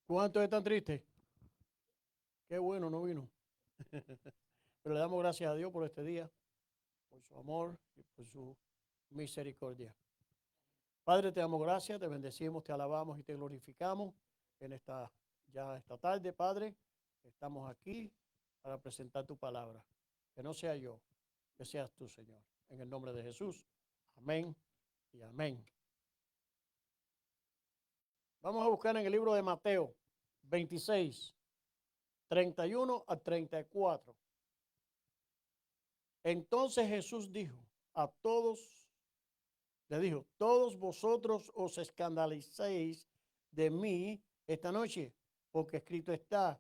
¿Cuántos están tristes? Qué bueno, no vino. Pero le damos gracias a Dios por este día, por su amor y por su misericordia. Padre, te damos gracias, te bendecimos, te alabamos y te glorificamos en esta tarde, Padre. Estamos aquí para presentar tu palabra. Que no sea yo, que seas tú, Señor. En el nombre de Jesús. Amén y amén. Vamos a buscar en el libro de Mateo 26, 31 a 34. Entonces Jesús le dijo, todos vosotros os escandalicéis de mí esta noche, porque escrito está,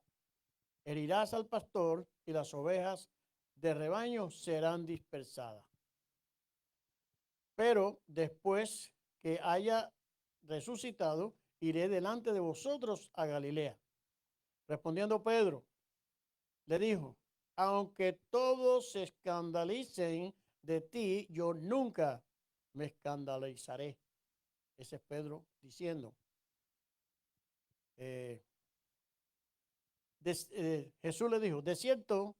herirás al pastor y las ovejas de rebaño serán dispersadas. Pero después que haya resucitado, iré delante de vosotros a Galilea. Respondiendo Pedro, le dijo, aunque todos se escandalicen de ti, yo nunca me escandalizaré. Ese es Pedro diciendo. Jesús le dijo, de cierto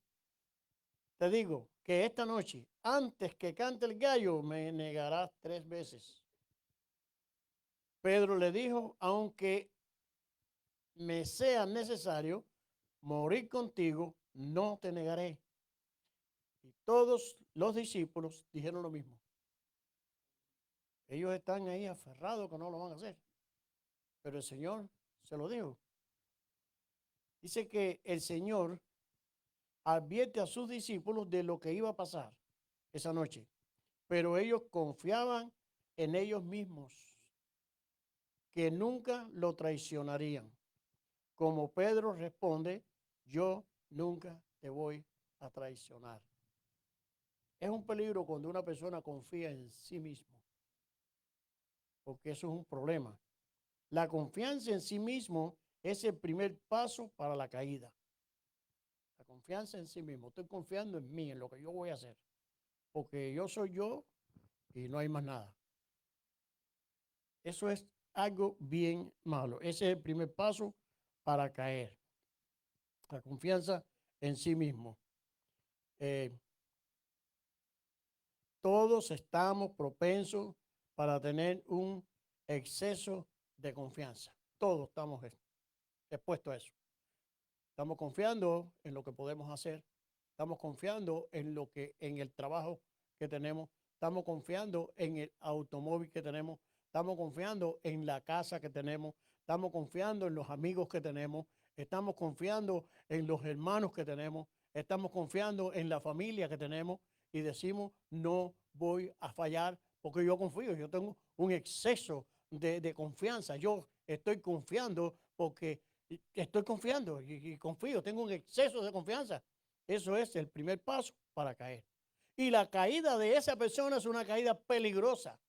te digo que esta noche, antes que cante el gallo, me negarás 3 veces. Pedro le dijo, aunque me sea necesario morir contigo, no te negaré. Y todos los discípulos dijeron lo mismo. Ellos están ahí aferrados que no lo van a hacer. Pero el Señor se lo dijo. Dice que el Señor advierte a sus discípulos de lo que iba a pasar esa noche. Pero ellos confiaban en ellos mismos, que nunca lo traicionarían. Como Pedro responde, yo nunca te voy a traicionar. Es un peligro cuando una persona confía en sí mismo, porque eso es un problema. La confianza en sí mismo es el primer paso para la caída. La confianza en sí mismo. Estoy confiando en mí, en lo que yo voy a hacer, porque yo soy yo y no hay más nada. Eso es algo bien malo. Ese es el primer paso para caer. La confianza en sí mismo. Eh, todos estamos propensos para tener un exceso de confianza. Todos estamos expuestos a eso. Estamos confiando en lo que podemos hacer. Estamos confiando en el trabajo que tenemos. Estamos confiando en el automóvil que tenemos. Estamos confiando en la casa que tenemos. Estamos confiando en los amigos que tenemos. Estamos confiando en los hermanos que tenemos. Estamos confiando en la familia que tenemos. Y decimos, no voy a fallar porque yo confío. Yo tengo un exceso de confianza. Yo estoy confiando porque estoy confiando y confío. Tengo un exceso de confianza. Eso es el primer paso para caer. Y la caída de esa persona es una caída peligrosa.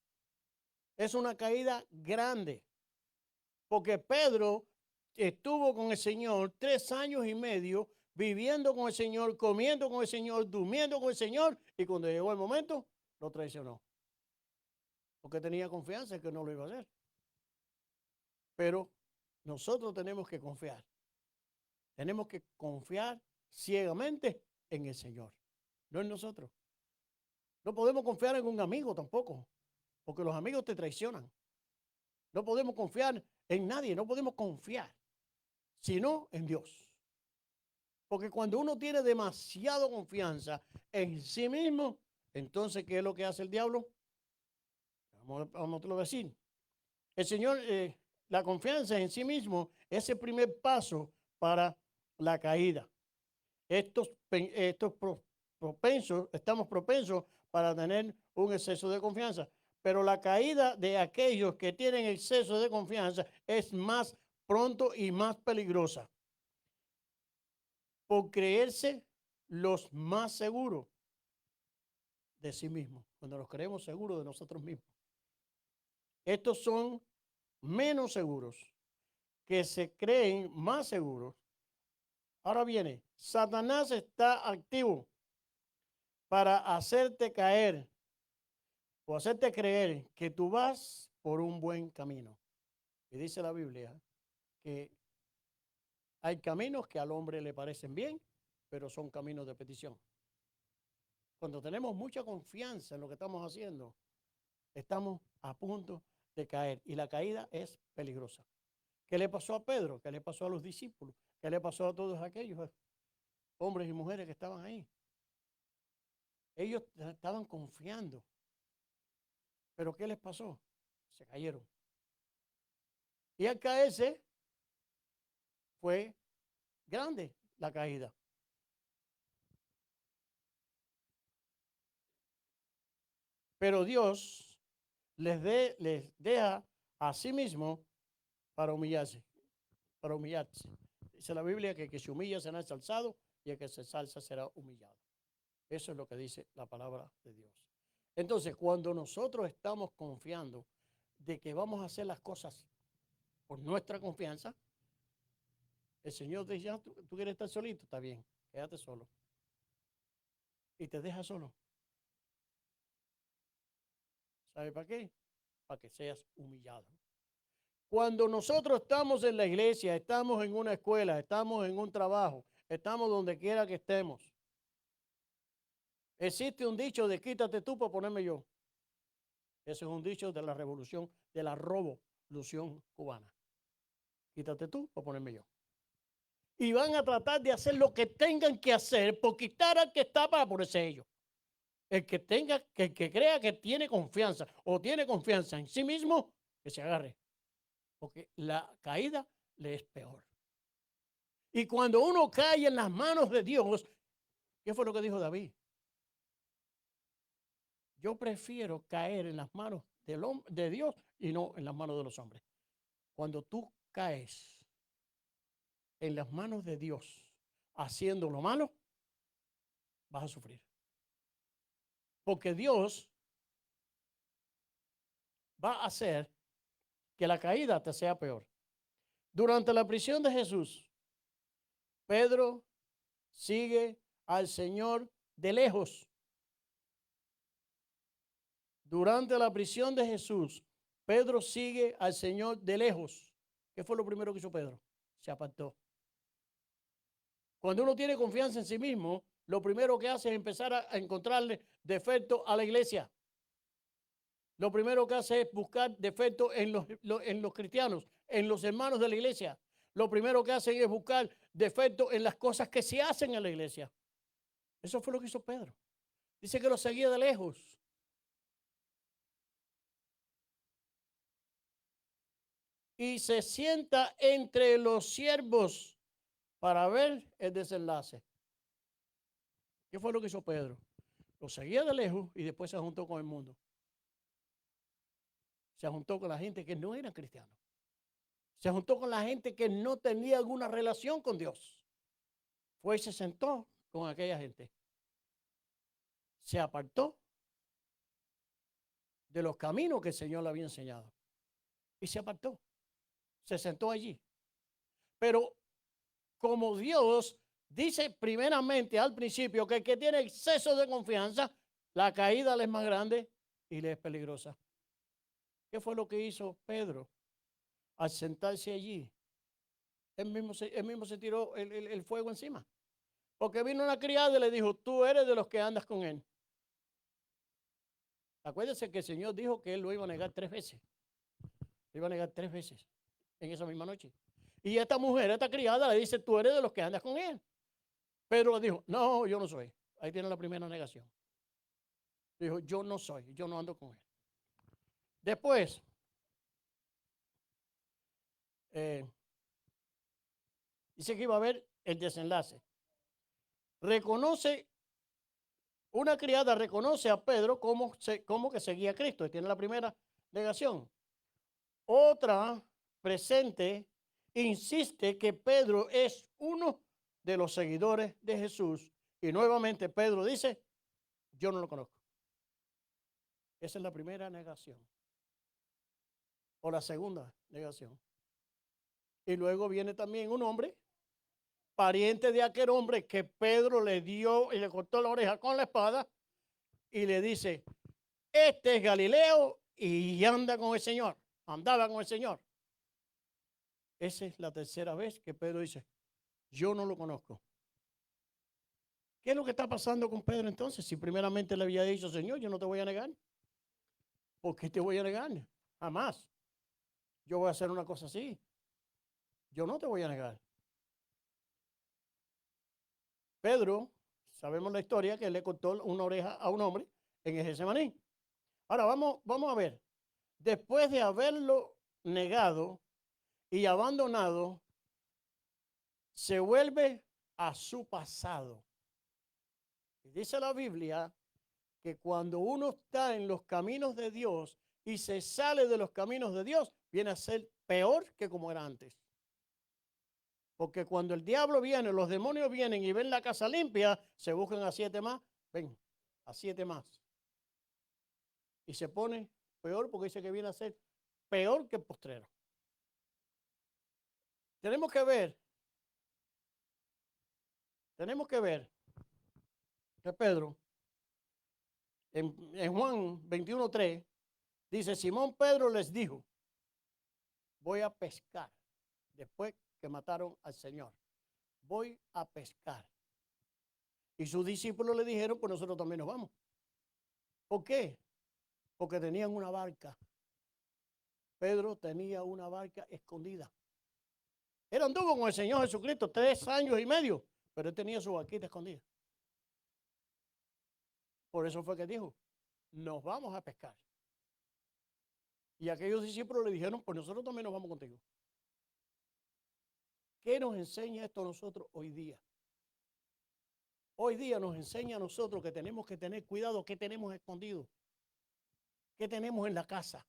Es una caída grande. Porque Pedro estuvo con el Señor 3 años y medio, viviendo con el Señor, comiendo con el Señor, durmiendo con el Señor. Y cuando llegó el momento, lo traicionó. Porque tenía confianza en que no lo iba a hacer. Pero nosotros tenemos que confiar. Tenemos que confiar ciegamente en el Señor, no en nosotros. No podemos confiar en un amigo tampoco, porque los amigos te traicionan. No podemos confiar en nadie, no podemos confiar, sino en Dios. Porque cuando uno tiene demasiada confianza en sí mismo, entonces, ¿qué es lo que hace el diablo? Vamos a decir. El Señor, la confianza en sí mismo es el primer paso para la caída. Estamos propensos para tener un exceso de confianza. Pero la caída de aquellos que tienen exceso de confianza es más pronto y más peligrosa. Por creerse los más seguros de sí mismos, cuando nos creemos seguros de nosotros mismos. Estos son menos seguros, que se creen más seguros. Ahora viene, Satanás está activo para hacerte caer o hacerte creer que tú vas por un buen camino. Y dice la Biblia que Hay caminos que al hombre le parecen bien, pero son caminos de petición. Cuando tenemos mucha confianza en lo que estamos haciendo, estamos a punto de caer y la caída es peligrosa. ¿Qué le pasó a Pedro? ¿Qué le pasó a los discípulos? ¿Qué le pasó a todos aquellos hombres y mujeres que estaban ahí? Ellos estaban confiando. ¿Pero qué les pasó? Se cayeron. Y al caerse fue grande la caída. Pero Dios les deja a sí mismo para humillarse. Para humillarse. Dice la Biblia que el que se humilla será ensalzado y el que se ensalza será humillado. Eso es lo que dice la palabra de Dios. Entonces, cuando nosotros estamos confiando de que vamos a hacer las cosas por nuestra confianza, el Señor te dice, ¿tú quieres estar solito? Está bien, quédate solo. Y te deja solo. ¿Sabe para qué? Para que seas humillado. Cuando nosotros estamos en la iglesia, estamos en una escuela, estamos en un trabajo, estamos donde quiera que estemos, existe un dicho de quítate tú para ponerme yo. Ese es un dicho de la revolución, de la revolución cubana. Quítate tú para ponerme yo. Y van a tratar de hacer lo que tengan que hacer por quitar al que está para ponerse ellos. El que tenga, el que crea que tiene confianza o tiene confianza en sí mismo, que se agarre. Porque la caída le es peor. Y cuando uno cae en las manos de Dios, ¿qué fue lo que dijo David? Yo prefiero caer en las manos de Dios y no en las manos de los hombres. Cuando tú caes en las manos de Dios haciendo lo malo, vas a sufrir. Porque Dios va a hacer que la caída te sea peor. Durante la prisión de Jesús, Pedro sigue al Señor de lejos. Durante la prisión de Jesús, Pedro sigue al Señor de lejos. ¿Qué fue lo primero que hizo Pedro? Se apartó. Cuando uno tiene confianza en sí mismo, lo primero que hace es empezar a encontrarle defectos a la iglesia. Lo primero que hace es buscar defectos en los cristianos, en los hermanos de la iglesia. Lo primero que hacen es buscar defectos en las cosas que se hacen en la iglesia. Eso fue lo que hizo Pedro. Dice que lo seguía de lejos. Y se sienta entre los siervos para ver el desenlace. ¿Qué fue lo que hizo Pedro? Lo seguía de lejos y después se juntó con el mundo. Se juntó con la gente que no era cristiana. Se juntó con la gente que no tenía alguna relación con Dios. Fue y se sentó con aquella gente. Se apartó de los caminos que el Señor le había enseñado. Y se apartó. Se sentó allí. Pero como Dios dice primeramente al principio que el que tiene exceso de confianza, la caída le es más grande y le es peligrosa. ¿Qué fue lo que hizo Pedro al sentarse allí? Él mismo se tiró el fuego encima. Porque vino una criada y le dijo, tú eres de los que andas con él. Acuérdense que el Señor dijo que él lo iba a negar 3 veces. Lo iba a negar 3 veces en esa misma noche. Y esta mujer, esta criada, le dice, tú eres de los que andas con él. Pedro le dijo, no, yo no soy. Ahí tiene la primera negación. Dijo, yo no soy, yo no ando con él. Después, dice que iba a haber el desenlace. Una criada reconoce a Pedro como que seguía a Cristo. Y tiene la primera negación. Otra presente insiste que Pedro es uno de los seguidores de Jesús. Y nuevamente Pedro dice, yo no lo conozco. Esa es la primera negación. O la segunda negación. Y luego viene también un hombre, pariente de aquel hombre que Pedro le dio y le cortó la oreja con la espada y le dice, este es Galileo y anda con el Señor, andaba con el Señor. Esa es la tercera vez que Pedro dice, Yo no lo conozco. ¿Qué es lo que está pasando con Pedro entonces? Si primeramente le había dicho, Señor, yo no te voy a negar. ¿Por qué te voy a negar? Jamás. Yo voy a hacer una cosa así. Yo no te voy a negar. Pedro, sabemos la historia que le cortó una oreja a un hombre en el Getsemaní. Ahora vamos a ver. Después de haberlo negado y abandonado, se vuelve a su pasado. Y dice la Biblia que cuando uno está en los caminos de Dios y se sale de los caminos de Dios, viene a ser peor que como era antes. Porque cuando el diablo viene, los demonios vienen y ven la casa limpia, se buscan a 7 más, ven, a 7 más. Y se pone peor porque dice que viene a ser peor que el postrero. Tenemos que ver que Pedro, en Juan 21:3, dice, Simón Pedro les dijo, voy a pescar. Después que mataron al Señor, voy a pescar. Y sus discípulos le dijeron, pues nosotros también nos vamos. ¿Por qué? Porque tenían una barca. Pedro tenía una barca escondida. Él anduvo con el Señor Jesucristo 3 años y medio, pero él tenía su barquita escondida. Por eso fue que dijo, nos vamos a pescar. Y aquellos discípulos le dijeron, pues nosotros también nos vamos contigo. ¿Qué nos enseña esto a nosotros hoy día? Hoy día nos enseña a nosotros que tenemos que tener cuidado qué tenemos escondido, qué tenemos en la casa,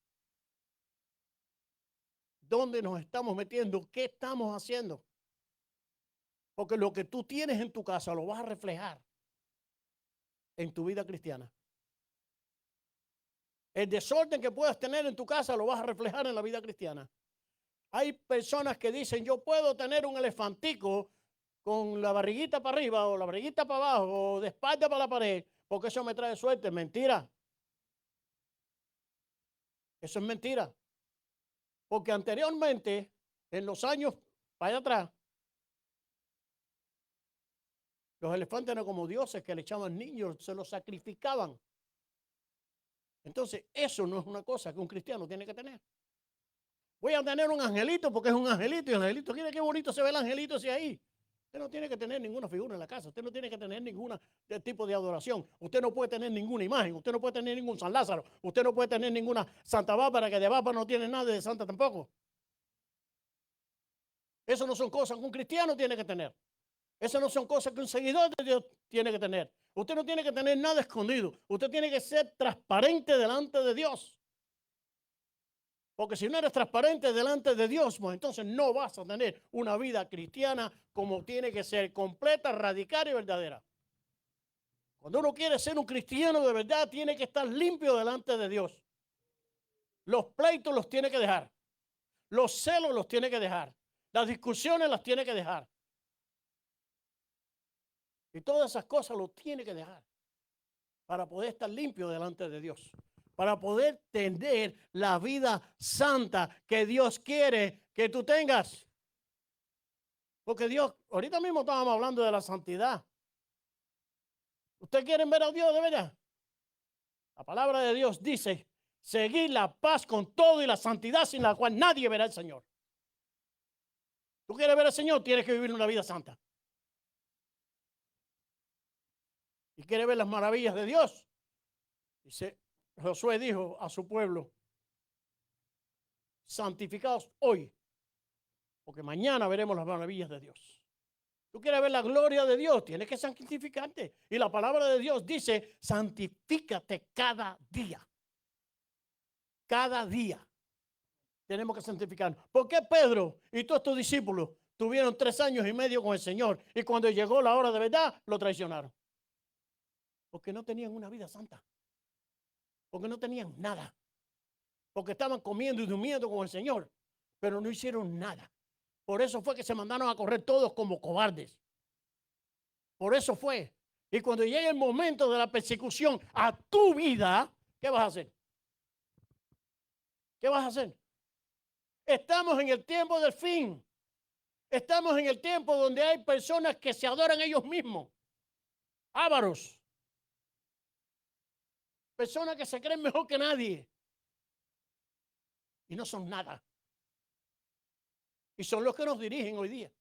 dónde nos estamos metiendo, qué estamos haciendo. Porque lo que tú tienes en tu casa lo vas a reflejar en tu vida cristiana. El desorden que puedas tener en tu casa lo vas a reflejar en la vida cristiana. Hay personas que dicen, yo puedo tener un elefantico con la barriguita para arriba o la barriguita para abajo o de espalda para la pared, porque eso me trae suerte. Mentira. Eso es mentira. Porque anteriormente, en los años para allá atrás, los elefantes eran como dioses que le echaban niños, se los sacrificaban. Entonces, eso no es una cosa que un cristiano tiene que tener. Voy a tener un angelito porque es un angelito y el angelito, mire qué bonito se ve el angelito hacia ahí. Usted no tiene que tener ninguna figura en la casa, usted no tiene que tener ningún tipo de adoración, usted no puede tener ninguna imagen, usted no puede tener ningún San Lázaro, usted no puede tener ninguna Santa Bárbara, que de Bárbara no tiene nada de santa tampoco. Eso no son cosas que un cristiano tiene que tener. Esas no son cosas que un seguidor de Dios tiene que tener. Usted no tiene que tener nada escondido. Usted tiene que ser transparente delante de Dios. Porque si no eres transparente delante de Dios, pues entonces no vas a tener una vida cristiana como tiene que ser, completa, radical y verdadera. Cuando uno quiere ser un cristiano de verdad, tiene que estar limpio delante de Dios. Los pleitos los tiene que dejar. Los celos los tiene que dejar. Las discusiones las tiene que dejar. Y todas esas cosas los tiene que dejar para poder estar limpio delante de Dios. Para poder tener la vida santa que Dios quiere que tú tengas. Porque Dios, ahorita mismo estábamos hablando de la santidad. ¿Ustedes quieren ver a Dios de verdad? La palabra de Dios dice, seguir la paz con todo y la santidad sin la cual nadie verá al Señor. ¿Tú quieres ver al Señor? Tienes que vivir una vida santa. ¿Y quieres ver las maravillas de Dios? Dice, Josué dijo a su pueblo, santificados hoy, porque mañana veremos las maravillas de Dios. Tú quieres ver la gloria de Dios, tienes que santificarte. Y la palabra de Dios dice, santifícate cada día. Cada día tenemos que santificarnos. ¿Por qué Pedro y todos tus discípulos tuvieron 3 años y medio con el Señor y cuando llegó la hora de verdad lo traicionaron? Porque no tenían una vida santa. Porque no tenían nada. Porque estaban comiendo y durmiendo con el Señor, pero no hicieron nada. Por eso fue que se mandaron a correr todos como cobardes. Por eso fue. Y cuando llegue el momento de la persecución a tu vida, ¿qué vas a hacer? ¿Qué vas a hacer? Estamos en el tiempo del fin. Estamos en el tiempo donde hay personas que se adoran ellos mismos. Ávaros. Personas que se creen mejor que nadie. Y no son nada. Y son los que nos dirigen hoy día.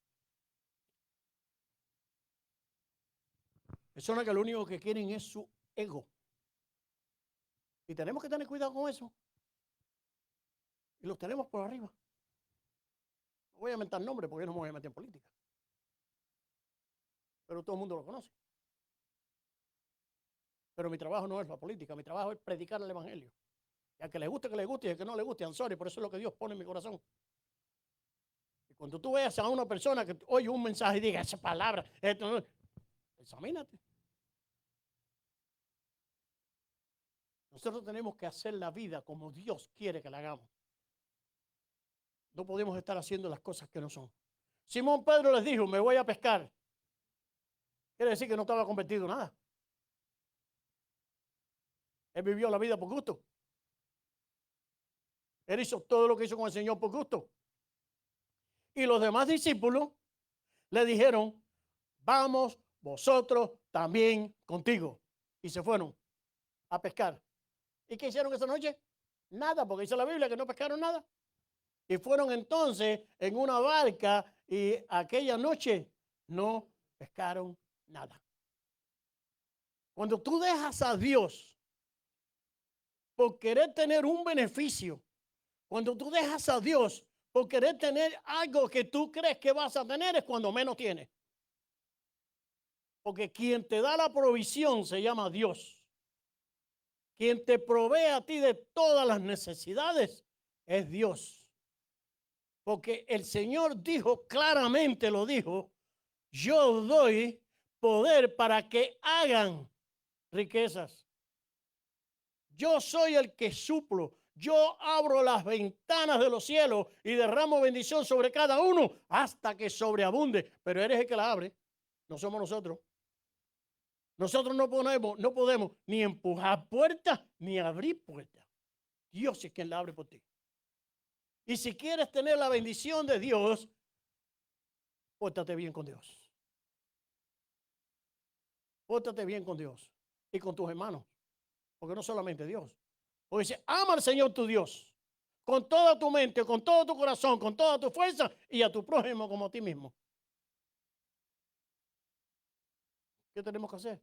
Personas que lo único que quieren es su ego. Y tenemos que tener cuidado con eso. Y los tenemos por arriba. No voy a mentar nombres porque yo no me voy a meter en política. Pero todo el mundo lo conoce. Pero mi trabajo no es la política, mi trabajo es predicar el evangelio. Y al que le guste, y al que no le guste, I'm sorry, por eso es lo que Dios pone en mi corazón. Y cuando tú veas a una persona que oye un mensaje y diga esa palabra, esto no, examínate. Nosotros tenemos que hacer la vida como Dios quiere que la hagamos. No podemos estar haciendo las cosas que no son. Simón Pedro les dijo, me voy a pescar. Quiere decir que no estaba convertido en nada. Él vivió la vida por gusto. Él hizo todo lo que hizo con el Señor por gusto. Y los demás discípulos le dijeron, vamos vosotros también contigo. Y se fueron a pescar. ¿Y qué hicieron esa noche? Nada, porque dice la Biblia que no pescaron nada. Y fueron entonces en una barca y aquella noche no pescaron nada. Cuando tú dejas a Dios por querer tener un beneficio, cuando tú dejas a Dios por querer tener algo que tú crees que vas a tener, es cuando menos tienes. Porque quien te da la provisión se llama Dios. Quien te provee a ti de todas las necesidades es Dios. Porque el Señor dijo, claramente lo dijo, yo doy poder para que hagan riquezas. Yo soy el que suplo. Yo abro las ventanas de los cielos y derramo bendición sobre cada uno hasta que sobreabunde. Pero eres el que la abre, no somos nosotros. Nosotros no podemos ni empujar puertas ni abrir puertas. Dios es quien la abre por ti. Y si quieres tener la bendición de Dios, pórtate bien con Dios. Pórtate bien con Dios y con tus hermanos. Porque no solamente Dios. Porque dice, ama al Señor tu Dios con toda tu mente, con todo tu corazón, con toda tu fuerza y a tu prójimo como a ti mismo. ¿Qué tenemos que hacer?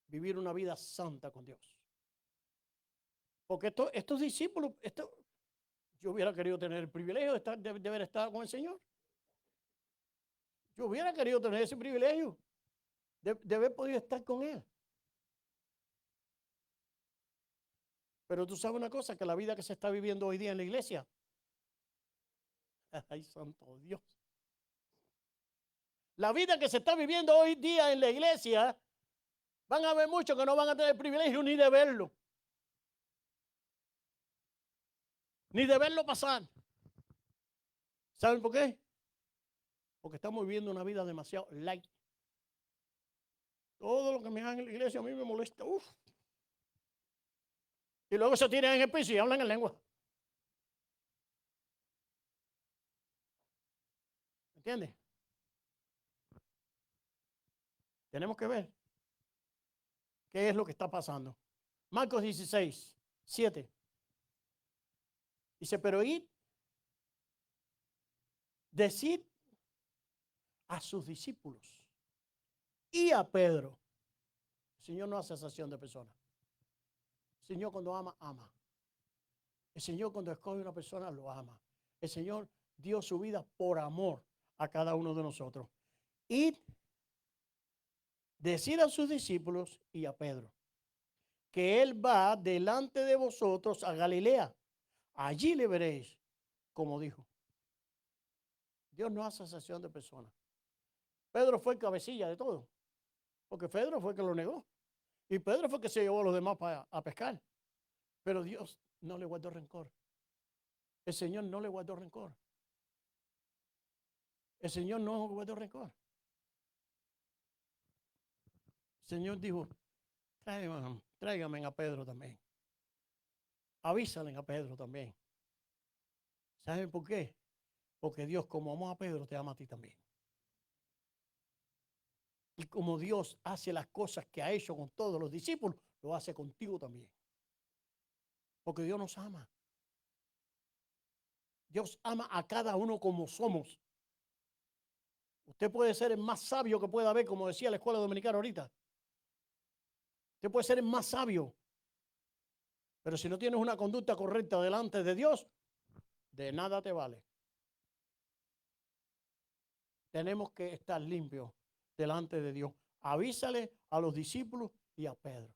Vivir una vida santa con Dios. Porque estos discípulos, yo hubiera querido tener el privilegio de haber estado con el Señor. Yo hubiera querido tener ese privilegio de haber podido estar con Él. Pero tú sabes una cosa, que la vida que se está viviendo hoy día en la iglesia, ay, santo Dios. La vida que se está viviendo hoy día en la iglesia, van a haber muchos que no van a tener el privilegio ni de verlo. Ni de verlo pasar. ¿Saben por qué? Porque estamos viviendo una vida demasiado light. Todo lo que me hagan en la iglesia a mí me molesta. Uf. Y luego se tiran en el piso y hablan en lengua. ¿Entiendes? Tenemos que ver qué es lo que está pasando. Marcos 16, 7. Dice, pero id, decid a sus discípulos y a Pedro. El Señor no hace acepción de personas. El Señor cuando ama, ama. El Señor cuando escoge una persona, lo ama. El Señor dio su vida por amor a cada uno de nosotros. Y decir a sus discípulos y a Pedro que Él va delante de vosotros a Galilea. Allí le veréis, como dijo. Dios no hace acepción de personas. Pedro fue el cabecilla de todo, porque Pedro fue el que lo negó. Y Pedro fue el que se llevó a los demás a pescar. Pero Dios no le guardó rencor. El Señor no le guardó rencor. El Señor no guardó rencor. El Señor dijo, tráigame a Pedro también. Avísalen a Pedro también. ¿Saben por qué? Porque Dios, como amó a Pedro, te ama a ti también. Y como Dios hace las cosas que ha hecho con todos los discípulos, lo hace contigo también. Porque Dios nos ama. Dios ama a cada uno como somos. Usted puede ser el más sabio que pueda haber, como decía la escuela dominicana ahorita. Usted puede ser el más sabio. Pero si no tienes una conducta correcta delante de Dios, de nada te vale. Tenemos que estar limpios delante de Dios. Avísale a los discípulos y a Pedro.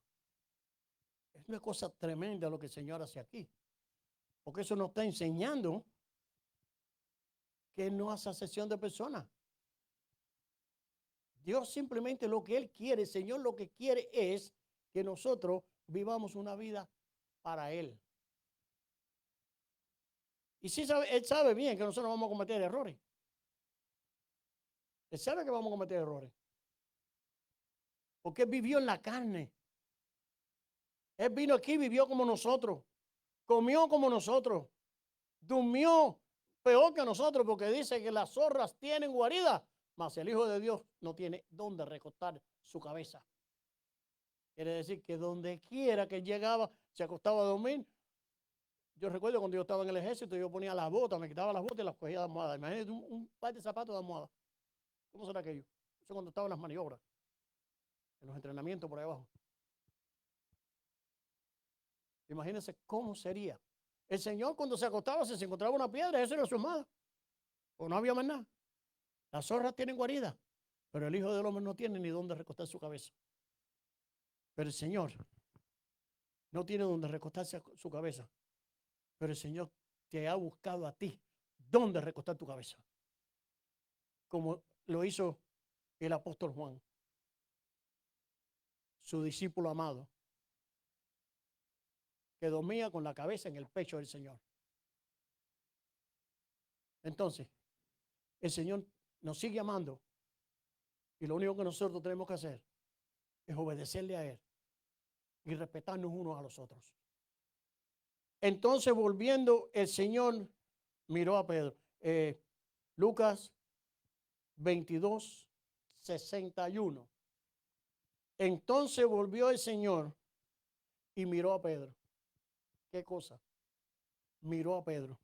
Es una cosa tremenda lo que el Señor hace aquí. Porque eso nos está enseñando que no hace acepción de personas. Dios simplemente lo que Él quiere, el Señor lo que quiere es que nosotros vivamos una vida para Él. Y sí Él sabe bien que nosotros vamos a cometer errores. Él sabe que vamos a cometer errores. Porque Él vivió en la carne. Él vino aquí, vivió como nosotros. Comió como nosotros. Durmió peor que nosotros porque dice que las zorras tienen guarida, mas el Hijo de Dios no tiene dónde recostar su cabeza. Quiere decir que donde quiera que llegaba, se acostaba a dormir. Yo recuerdo cuando yo estaba en el ejército, yo ponía las botas, me quitaba las botas y las cogía de almohada. Imagínate un par de zapatos de almohada. ¿Cómo será aquello? Eso cuando estaba en las maniobras, en los entrenamientos por ahí abajo. Imagínense cómo sería. El Señor cuando se acostaba, si se encontraba una piedra, eso era su almohada. O no había más nada. Las zorras tienen guarida, pero el Hijo del Hombre no tiene ni dónde recostar su cabeza. Pero el Señor no tiene dónde recostarse su cabeza. Pero el Señor te ha buscado a ti dónde recostar tu cabeza. Como lo hizo el apóstol Juan, su discípulo amado, que dormía con la cabeza en el pecho del Señor. Entonces, el Señor nos sigue amando y lo único que nosotros tenemos que hacer es obedecerle a Él y respetarnos unos a los otros. Entonces, volviendo, el Señor miró a Pedro. Lucas 22, 61. Entonces volvió el Señor y miró a Pedro. ¿Qué cosa? Miró a Pedro.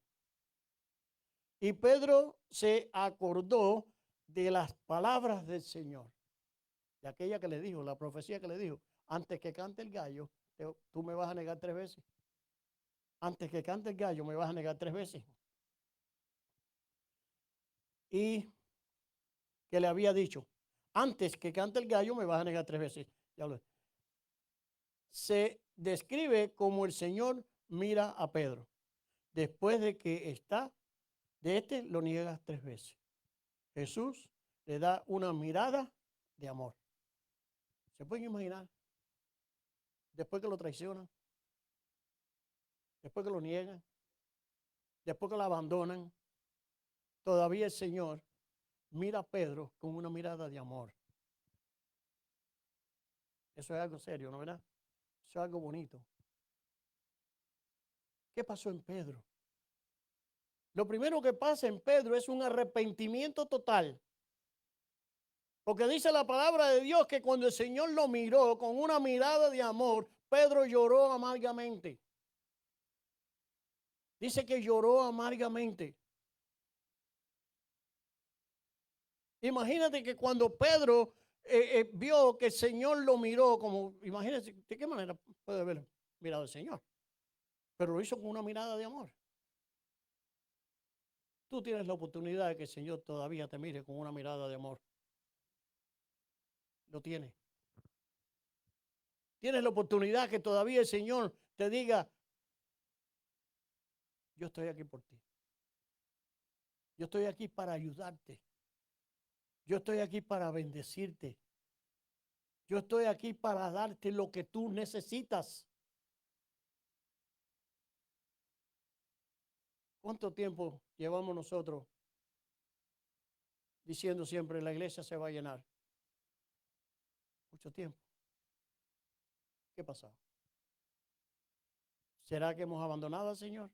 Y Pedro se acordó de las palabras del Señor, de aquella que le dijo, la profecía que le dijo, antes que cante el gallo, tú me vas a negar 3 veces. Antes que cante el gallo, me vas a negar 3 veces. Y que le había dicho, antes que cante el gallo, me vas a negar 3 veces. Ya lo se describe como el Señor mira a Pedro. Después de que está, lo niega 3 veces. Jesús le da una mirada de amor. ¿Se pueden imaginar? Después que lo traicionan, después que lo niegan, después que lo abandonan, todavía el Señor mira a Pedro con una mirada de amor. Eso es algo serio, ¿no verdad? Eso es algo bonito. ¿Qué pasó en Pedro? Lo primero que pasa en Pedro es un arrepentimiento total. Porque dice la palabra de Dios que cuando el Señor lo miró con una mirada de amor, Pedro lloró amargamente. Dice que lloró amargamente. Imagínate que cuando Pedro vio que el Señor lo miró, como, imagínate, ¿de qué manera puede haber mirado al Señor? Pero lo hizo con una mirada de amor. Tú tienes la oportunidad de que el Señor todavía te mire con una mirada de amor. Lo tienes. Tienes la oportunidad que todavía el Señor te diga, yo estoy aquí por ti. Yo estoy aquí para ayudarte. Yo estoy aquí para bendecirte. Yo estoy aquí para darte lo que tú necesitas. ¿Cuánto tiempo llevamos nosotros diciendo siempre la iglesia se va a llenar? Mucho tiempo. ¿Qué pasó? ¿Será que hemos abandonado al Señor?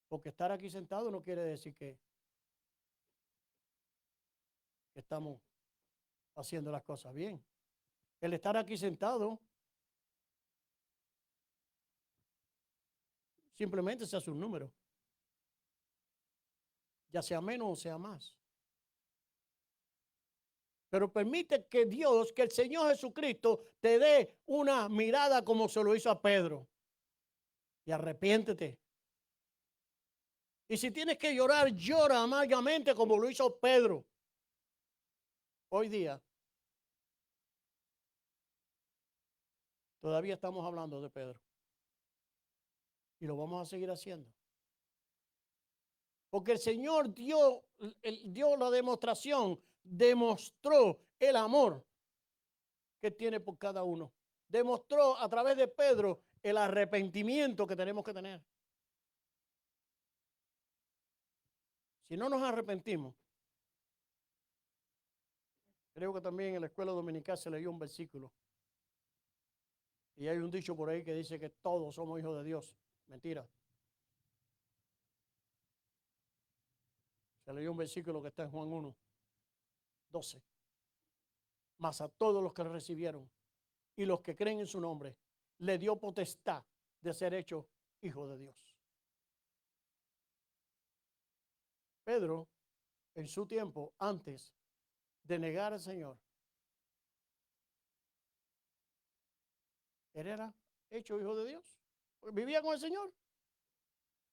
Porque estar aquí sentado no quiere decir que estamos haciendo las cosas bien. El estar aquí sentado simplemente se hace un número, ya sea menos o sea más. Pero permite que Dios, que el Señor Jesucristo te dé una mirada como se lo hizo a Pedro. Y arrepiéntete. Y si tienes que llorar, llora amargamente como lo hizo Pedro. Hoy día todavía estamos hablando de Pedro. Y lo vamos a seguir haciendo. Porque el Señor dio la demostración, demostró el amor que tiene por cada uno. Demostró a través de Pedro el arrepentimiento que tenemos que tener. Si no nos arrepentimos, creo que también en la escuela dominical se leyó un versículo. Y hay un dicho por ahí que dice que todos somos hijos de Dios. Mentira. Se leyó un versículo que está en Juan 1:12. Mas a todos los que le recibieron y los que creen en su nombre, le dio potestad de ser hechos hijos de Dios. Pedro, en su tiempo, antes de negar al Señor, él era hecho hijo de Dios. Vivía con el Señor.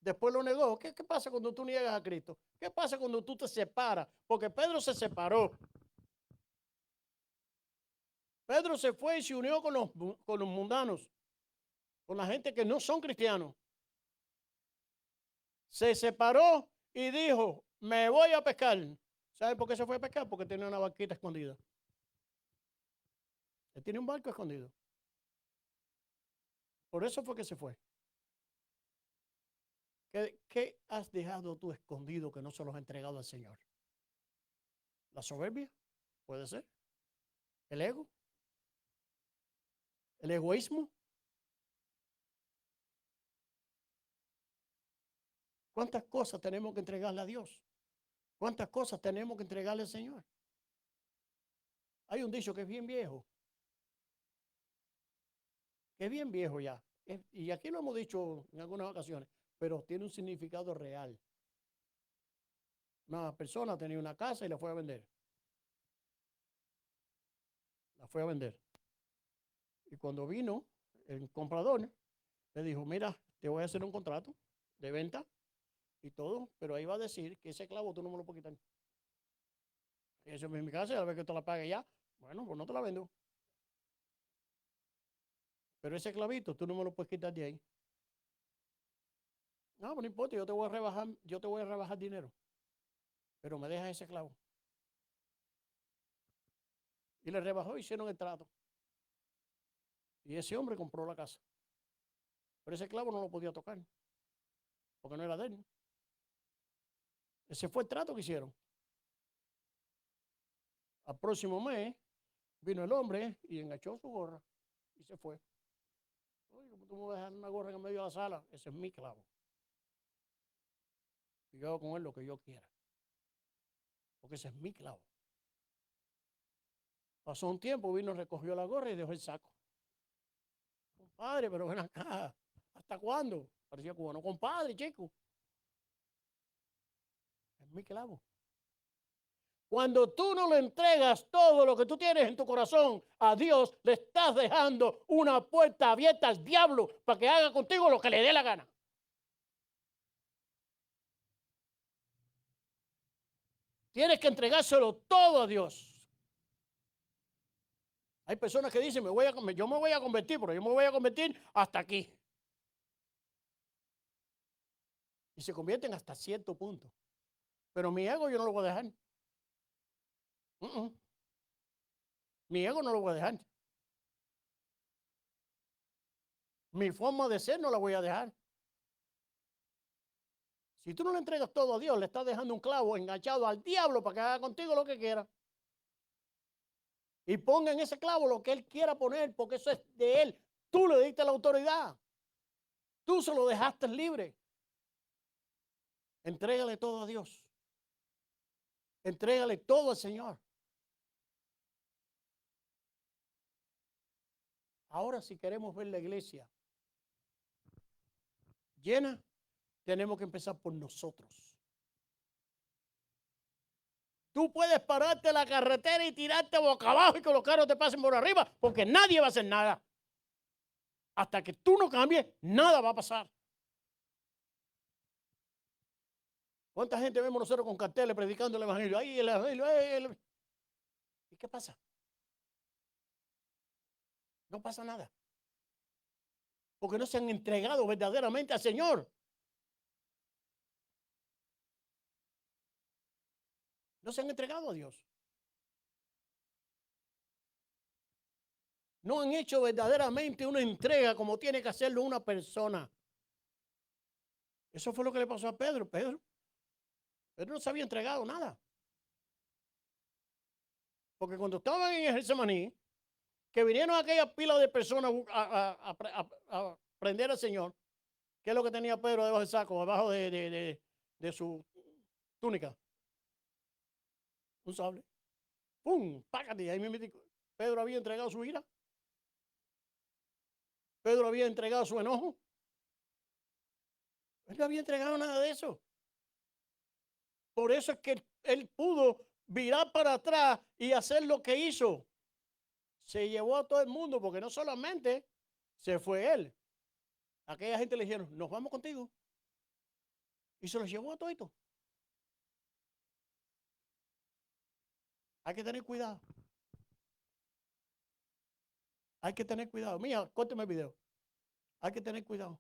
Después lo negó. ¿Qué pasa cuando tú niegas a Cristo? ¿Qué pasa cuando tú te separas? Porque Pedro se separó. Pedro se fue y se unió con los mundanos, con la gente que no son cristianos. Se separó y dijo, me voy a pescar. ¿Sabe por qué se fue a pescar? Porque tenía una barquita escondida. Él tiene un barco escondido. Por eso fue que se fue. ¿Qué has dejado tú escondido que no se los has entregado al Señor? ¿La soberbia? Puede ser. ¿El ego? ¿El egoísmo? ¿Cuántas cosas tenemos que entregarle a Dios? ¿Cuántas cosas tenemos que entregarle al Señor? Hay un dicho que es bien viejo. Que es bien viejo ya. Y aquí lo hemos dicho en algunas ocasiones, pero tiene un significado real. Una persona tenía una casa y la fue a vender. La fue a vender. Y cuando vino el comprador, le dijo, mira, te voy a hacer un contrato de venta y todo, pero ahí va a decir que ese clavo tú no me lo puedes quitar. Y eso es mi casa, y a la vez que te la pague ya, bueno, pues no te la vendo. Pero ese clavito tú no me lo puedes quitar de ahí. No, pues no importa, yo te voy a rebajar dinero. Pero me dejas ese clavo. Y le rebajó, hicieron el trato. Y ese hombre compró la casa. Pero ese clavo no lo podía tocar, porque no era de él. Ese fue el trato que hicieron. Al próximo mes vino el hombre y enganchó su gorra y se fue. Oye, ¿cómo tú me vas a dejar una gorra en medio de la sala? Ese es mi clavo. Y yo hago con él lo que yo quiera. Porque ese es mi clavo. Pasó un tiempo, vino, recogió la gorra y dejó el saco. Compadre, pero ven acá. ¿Hasta cuándo? Parecía cubano. Compadre, chico. Es mi clavo. Cuando tú no le entregas todo lo que tú tienes en tu corazón a Dios, le estás dejando una puerta abierta al diablo para que haga contigo lo que le dé la gana. Tienes que entregárselo todo a Dios. Hay personas que dicen, yo me voy a convertir, pero yo me voy a convertir hasta aquí. Y se convierten hasta cierto punto. Pero mi ego yo no lo voy a dejar. Mi ego no lo voy a dejar. Mi forma de ser no la voy a dejar. Si tú no le entregas todo a Dios, le estás dejando un clavo enganchado al diablo para que haga contigo lo que quiera. Y ponga en ese clavo lo que él quiera poner, porque eso es de él. Tú le diste la autoridad. Tú se lo dejaste libre. Entrégale todo a Dios. Entrégale todo al Señor. Ahora, si queremos ver la iglesia llena, tenemos que empezar por nosotros. Tú puedes pararte en la carretera y tirarte boca abajo y que los carros te pasen por arriba, porque nadie va a hacer nada. Hasta que tú no cambies, nada va a pasar. ¿Cuánta gente vemos nosotros con carteles predicando el evangelio? ¡Ay, el evangelio! ¿Y qué pasa? No pasa nada. Porque no se han entregado verdaderamente al Señor. No se han entregado a Dios. No han hecho verdaderamente una entrega como tiene que hacerlo una persona. Eso fue lo que le pasó a Pedro. Pedro no se había entregado nada. Porque cuando estaban en el Getsemaní, que vinieron aquellas pilas de personas a prender al Señor, ¿qué es lo que tenía Pedro debajo del saco, debajo de su túnica? Un sable. ¡Pum! ¡Pácate! Ahí me Pedro había entregado su ira. Pedro había entregado su enojo. Él no había entregado nada de eso. Por eso es que él pudo virar para atrás y hacer lo que hizo. Se llevó a todo el mundo, porque no solamente se fue él. Aquella gente le dijeron, nos vamos contigo. Y se los llevó a todo. Hay que tener cuidado. Hay que tener cuidado. Mira, córteme el video. Hay que tener cuidado.